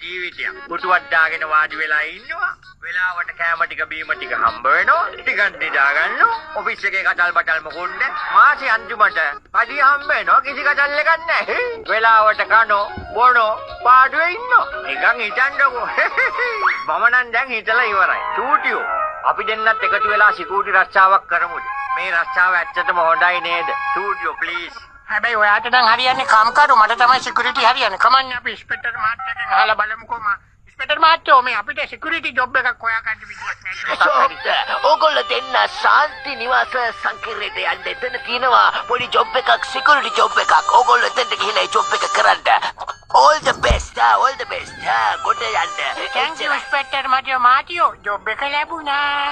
ජීවිතයක්. පුටුවක් දාගෙන වාඩි වෙලා ඉන්නවා. වෙලාවට කෑම ටික බීම ටික හම්බ වෙනවා. ටිකක් නිදා ගන්නවා. ඔෆිස් එකේ කටල් බටල් මොකුත් නැහැ. මාසේ අන්තිමට පඩිය හම්බ වෙනවා. කිසි කටල් එකක් නැහැ. වෙලාවට කනෝ බොනෝ පාඩුවේ ඉන්නවා. නිකන් හිතන්නකෝ. මම නම් දැන් හිතලා ඉවරයි. චූටියෝ අපි දෙන්නත් එකතු වෙලා සිකියුරිටි රස්සාවක් කරමුද? මේ රස්සාව ඇත්තටම හොඳයි නේද? චූටියෝ ප්ලීස්. හැබැයි ඔයාට නම් හරියන්නේ කම්කරු මට තමයි සිකියුරිටි හරියන්නේ. කමන්නේ අපි ඉන්ස්පෙක්ටර් මහත්තයාගෙන් අහලා බලමුකෝ ඉන්ස්පෙක්ටර් මහත්තයෝ මේ අපිට සිකියුරිටි ජොබ් එකක් හොයාගන්න විදියක් නැහැ. ඕගොල්ලෝ දෙන්න ශාන්ති නිවාස සංකීර්ණයට යන්න. එතන තියෙනවා පොඩි ජොබ් එකක් සිකියුරිටි ජොබ් එකක්. ඕගොල්ලෝ එතනට ගිහලා ඒ ජොබ් එක කරන්න. all the best. ගොඩ යන්න. thank you ඉන්ස්පෙක්ටර් මහත්තයෝ ජොබ් එක ලැබුණා.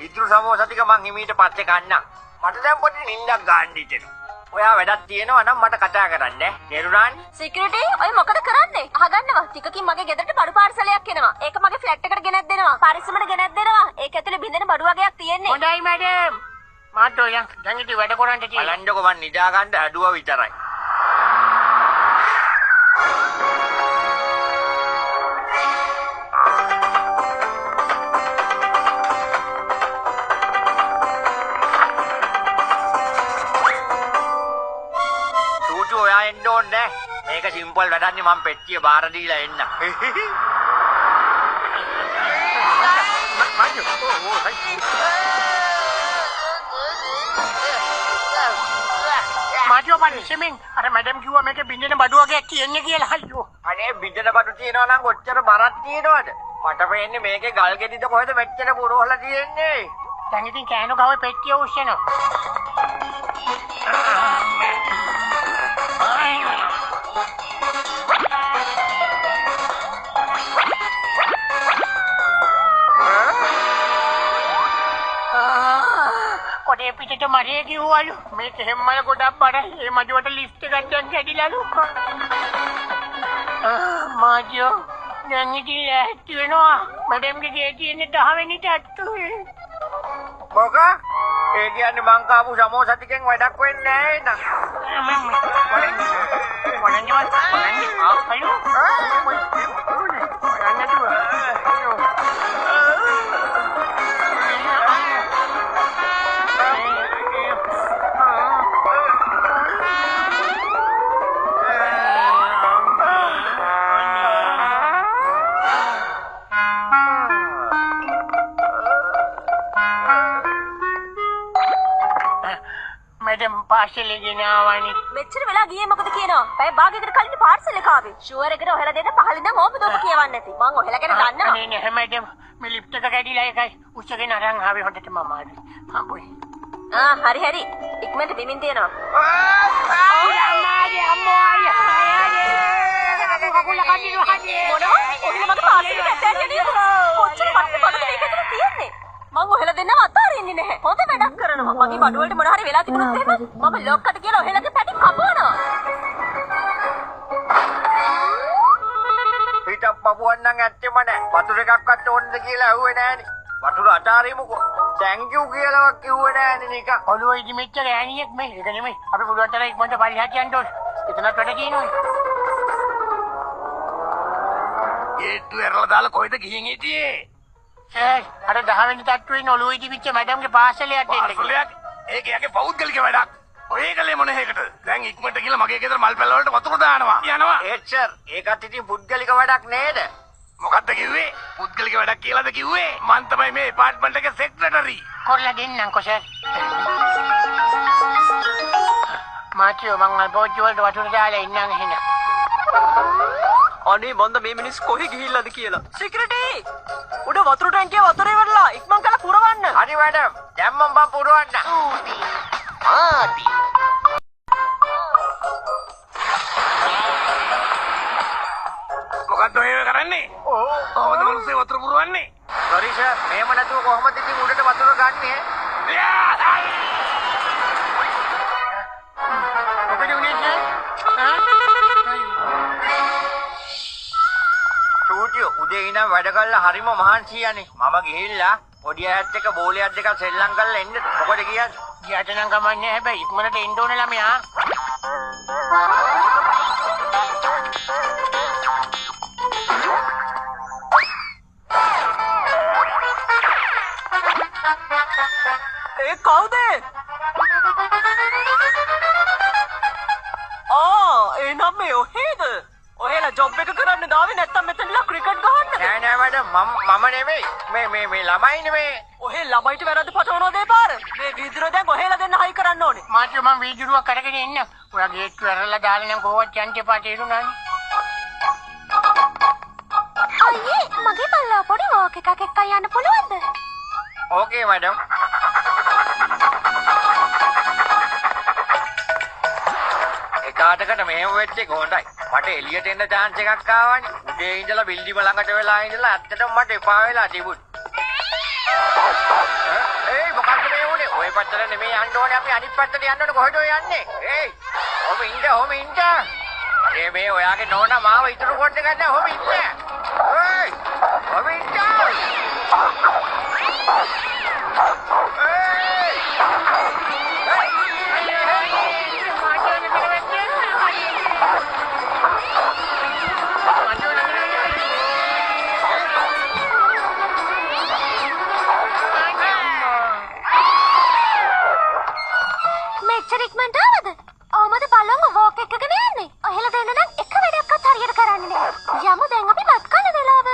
ඉතුරු සමෝසා ටික මං හිමීට පස්සේ ගන්නම්. මට දැන් පොඩි නිින්දක් ගන්න හිතෙනවා. ඔයා වැඩක් තියෙනවා නම් මට කතා කරන්න. තේරුණානේ? සිකියුරිටි ඔය මොකද කරන්නේ? අහගන්නවා. ටිකකින් මගේ ගෙදරට බඩු පාර්සලයක් එනවා. ඒක මගේ ෆ්ලැට් එකට ගෙනත් දෙනවා. පරිස්සමට ගෙනත් දෙනවා. ඒක ඇතුලේ බින්දෙන බඩු වගේක් තියෙන්නේ. හොඳයි මැඩම්. මාතෝ දැන් ඉතින් වැඩ කරන්න තියෙන්නේ. බලන්නකො මං නිදා ගන්න අඩුව විතරයි. එන්න ඕනේ. මේක සිම්පල් වැඩන්නේ මම පෙට්ටිය බාර දීලා එන්න. මාජෝ පරිස්සමෙන් අර මැඩම් කිව්වා මේකේ බින්දෙන බඩු වගේක් තියෙන්නේ කියලා. අයියෝ. අනේ බින්දෙන බඩු තියෙනවා නම් කොච්චර බරක් තියෙනවද? මට පේන්නේ මේකේ ගල් ගෙඩිද කොහෙද මෙච්චර පුරවලා තියෙන්නේ. දැන් ඉතින් කෑනෝ ගාවේ පෙට්ටිය උස්සනවා. කොටේ පිටට මරේ කිව්වලු මේක හැම්මල ගොඩක් බර ඒ මජුවට ලිෆ්ට් එකක් දැන් කැඩිලාලු. මාජෝ දැන් ඉතින් ඇත්ත වෙනවා. මැඩම්ගේ ගේ තියෙන්නේ 10 වෙනි ටැට්ටුවේ. මොකක්? ඒ කියන්නේ මං කාපු සමෝසා ටිකෙන් වැඩක් වෙන්නේ නැහැ පාර්සල් ගෙනාවනි. මෙච්චර වෙලා ගියේ මොකද කියනවා? පැය භාගයකට කලින් පාර්සල් එක ආවේ. ෂුවර් එකට ඔහෙලා දෙන්න පහලින් නම් ඕම දෝප කියවන්නේ නැති. මං ඔහෙලා ගැන දන්නවා. අනේ නෑ මැඩම් මේ ලිෆ්ට් එක කැඩිලා එකයි උස්සගෙන අරන් ආවේ හොඳටම අමාරුයි. හම්බුයි. හරි. ඉක්මනට බිමින් තියෙනවා. මොනවා? ඔහෙලා මගේ පාර්සල් එක ඇත්තට කොච්චර වටේ බඩද මේක ඇතුලේ තියෙන්නේ? මං ඔහෙලා දෙන්නව අතාරින්නේ නැහැ. හොඳ වැඩක් කරනවා. මගේ බඩු වලට මොන හරි වෙලා තිබුණොත් එහෙම මම ලොක්කට කියලා ඔහෙලාගේ පැටි කපනවා. පිටක් පපුවන් නම් ඇත්තෙම නැහැ. වතුර එකක්වත් ඕනද කියලා ඇහුවේ නැහනේ. වතුර අතාරිමුකෝ. thank you කියලාවත් කිව්වේ නැහනේ නිකන්. ඔළුවේ ඉදිමිච්ච ගෑණියෙක් මේ. ඒක නෙමෙයි. අපි පුළුවන් තරම් ඉක්මනට පරිහාට යන්න ඕනේ. එතනත් වැඩ තියෙනවා. ගේට්ටු ඇරලා දාලා කොහෙද ගිහින් හිටියේ? අර 10 වෙනි තට්ටුවේ ඔළුවේ ඉදිමිච්ච මැඩම්ගේ පාර්සලයක් දෙන්න. පාර්සලයක්? ඒක යගේ පෞද්ගලික වැඩක්. ඔය කලේ මොන හේකට? දැන් ඉක්මනට ගිහලා මගේ ගෙදර මල් පැල වලට වතුර දානවා. යනවා. සර් ඒකත් ඉතින් පුද්ගලික වැඩක් නේද? මොකද්ද කිව්වේ? පුද්ගලික වැඩක් කියලාද කිව්වේ? මං තමයි මේ ඇපාර්ට්මන්ට් එකේ සෙක්‍රටරි. කොල්ලා දෙන්නම්කෝ සර්. මාචියෝ මං බෝජ් වලට වතුර දාලා ඉන්නම් එහෙනම්. අනේ මන්ද මේ මිනිස් කොහෙ ගිහිල්ලාද කියලා. සිකියුරිටි! උඩ වතුර ටැංකිය වතුර ඉවරලා ඉක්මන් කරලා පුරවන්න. හරි මැඩම්. දැන් මම පුරවන්න. ආදී. මොකද්ද ඔය කරන්නේ? කොහොමද මිනිස්සේ වතුර පුරවන්නේ? Sorry sir. මේව නැතුව කොහොමද ඉතින් උඩට වතුර ගන්නෙ? මොකද උනේ සර්? උදේ ඉඳන් වැඩ කළා හරිම මහන්සියනේ. මම ගිහිල්ලා පොඩි ඇහත් එක බෝලයක් දෙකක් සෙල්ලම් කරලා එන්න. මොකද කියන්නේ? ගියට නම් කමන්නේ හැබැයි ඉක්මනට එන්න ඕනේ ළමයා. ඒ කවුද? එනම් මේ ඔහේද? ඔහෙලා ජොබ් එක කරන්න දාවේ නැත්තම් මෙතනලා ක්‍රිකට් ගහන්නද? නෑ නෑ මැඩම් මම නෙමෙයි මේ ළමයි නෙමෙයි. ඔහේ ළමයිට වැරද්ද පටවනවද ඒ පාර? මේ වීදුරුව දැන් ඔහෙලා දෙන්න හයි කරන්න ඕනේ. මාත්‍ය මම වීදුරුවක් අරගෙන එන්න. ඔයා ගේට්ටුව ඇරලා දාලා නම් කොහොමද යන්න එපා තේරුණානේ. අයියේ මගේ බල්ලා පොඩි වෝක් එකක් එක්ක යන්න පුළුවන්ද? ඕකේ මැඩම්. එකාටකට මෙහෙම වෙච්ච එක හොඳයි. මට එළියට එන්න chance එකක් ආවනේ. උදේ ඉඳලා බිල්ඩිම ළඟට වෙලා ඉඳලා ඇත්තටම මට එපා වෙලා තිබුණා. ඒයි මොකක්ද මේ වුනේ? ඔය පැත්තට නෙමෙයි යන්න ඕනේ අපි අනිත් පැත්තට යන්න ඕනේ. කොහෙද ඔය යන්නේ? ඒයි ඔහොම ඉන්න. මේ ඔයාගේ නෝනා මාව ඉතුරු කොට ගන්න ඔහොම ඉන්න. ඒයි ඔහොම ඉන්න. ඉක්මනට ආවද? ඔහමද බලමු වෝක් එකගෙන යන්නේ. ඔහෙලා දෙන්න නම් එක වැඩක්වත් හරියට කරන්නේ නැහැ. යමු දැන් අපි බත් කන වෙලාව.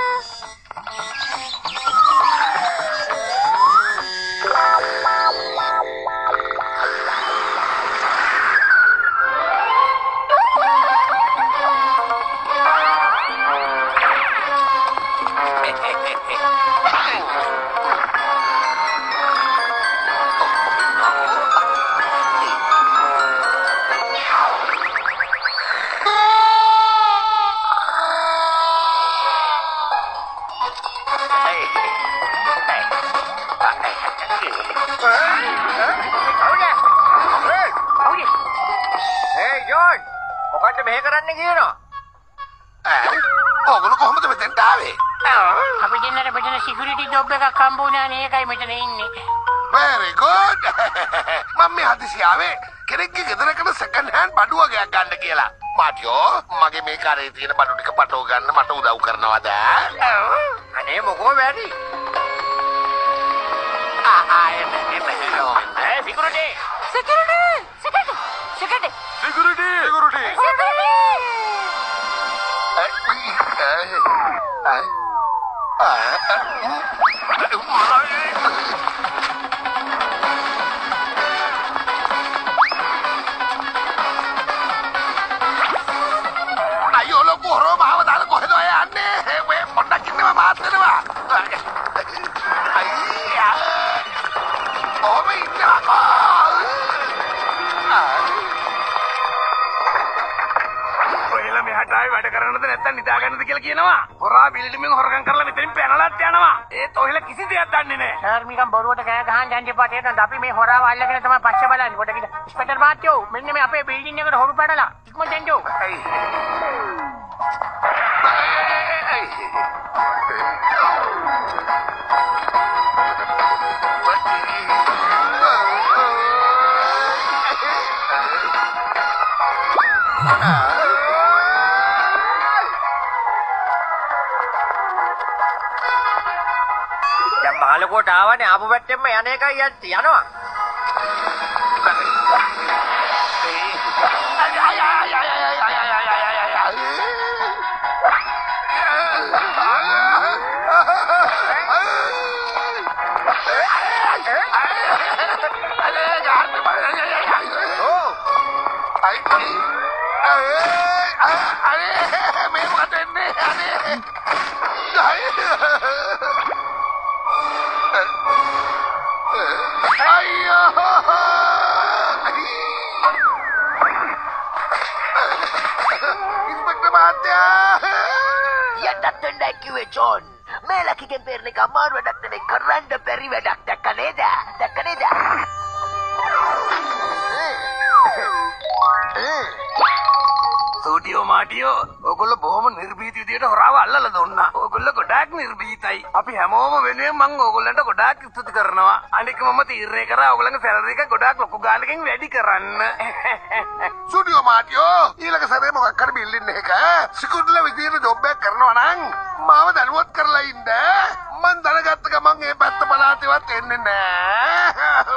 මොකක්ද මෙහෙ කරන්න කියනවා? ඕගොල්ලෝ කොහොමද මෙතෙන්ට ආවේ? අපි දෙන්නට මෙතන සිකියුරිටි ජොබ් එකක් හම්බ වුණානේ ඒකයි මෙතන ඉන්නේ. very good. මම මේ හදිසි ආවේ කෙනෙක්ගේ ගෙදරකට සෙකන්ඩ් හෑන්ඩ් බඩු වගේක් ගන්න කියලා. මාටියෝ මගේ මේ කරේ තියෙන බඩු ටික පටව ගන්න මට උදව් කරනවද? අනේ මොකෝ වැඩි? අයියෝ ලොකු හොරෝ මාව දාලා කොහෙද ඔය යන්නේ? ඔය පොඩ්ඩක් ඉන්නවා මාත් වෙනවා. අයියා. ඔබ ඉන්නකෝ. ඔයලා මෙහාට ආවේ වැඩ කරන්නද නැත්නම් නිදාගන්නද කියලා කියනවා. හොරා බිල්ඩිමින් හොරගම් කරලා මෙතනින් පැනලාත් යනවා. ඒත් ඔයලා කිසි දෙයක් දන්නේ නැහැ. සර් මිකම් බොරුවට කෑ ගහන්න යන්න එපා තේරෙනවද? අපි මේ හොරාව අල්ලගෙන තමයි පස්සේ බලන්නේ. කොට කිද ඉස්පෙක්ටර් මාත්‍යෝ මෙන්න මේ අපේ බිල්ඩින් එකට හොරු පැනලා ඉක්මනට එන්න. දැන් මහලකොට ආවනේ ආපු පැත්තෙන්ම යන එකයි යනවා. යටත් වෙන්නයි කිව්වේ ජෝන්. මේ ලකිගෙන් පෙරණ එක අමාරු වැඩක් නෙමෙයි කරන්න බැරි වැඩක්. දැක්ක නේද? දැක්ක නේද? සූටියෝ මාටියෝ ඔයගොල්ලෝ බොහොම නිර්භීත විදියට හොරාව අල්ලලා දුන්නා. ඔයගොල්ලෝ ගොඩාක් නිර්භීතයි. අපි හැමෝම වෙනුවෙන් මම ඔයගොල්ලන්ට ගොඩාක් ස්තුති කරනවා. අනික මම තීරණය කරා ඔයගොල්ලන්ගේ සැලරි එක ගොඩාක් ලොකු ගානකින් වැඩි කරන්න. සුඩියෝ මාටියෝ ඊළඟ සැරේ මොකක් හරි බිල්ලින් එක සිකුරුල්ලා විදියට ජොබ් එකක් කරනවා නම් මාව දැනුවත් කරලා ඉන්න. මං දැනගත්ත ගමන් මේ පැත්ත පළාතේවත් එන්නේ නෑ.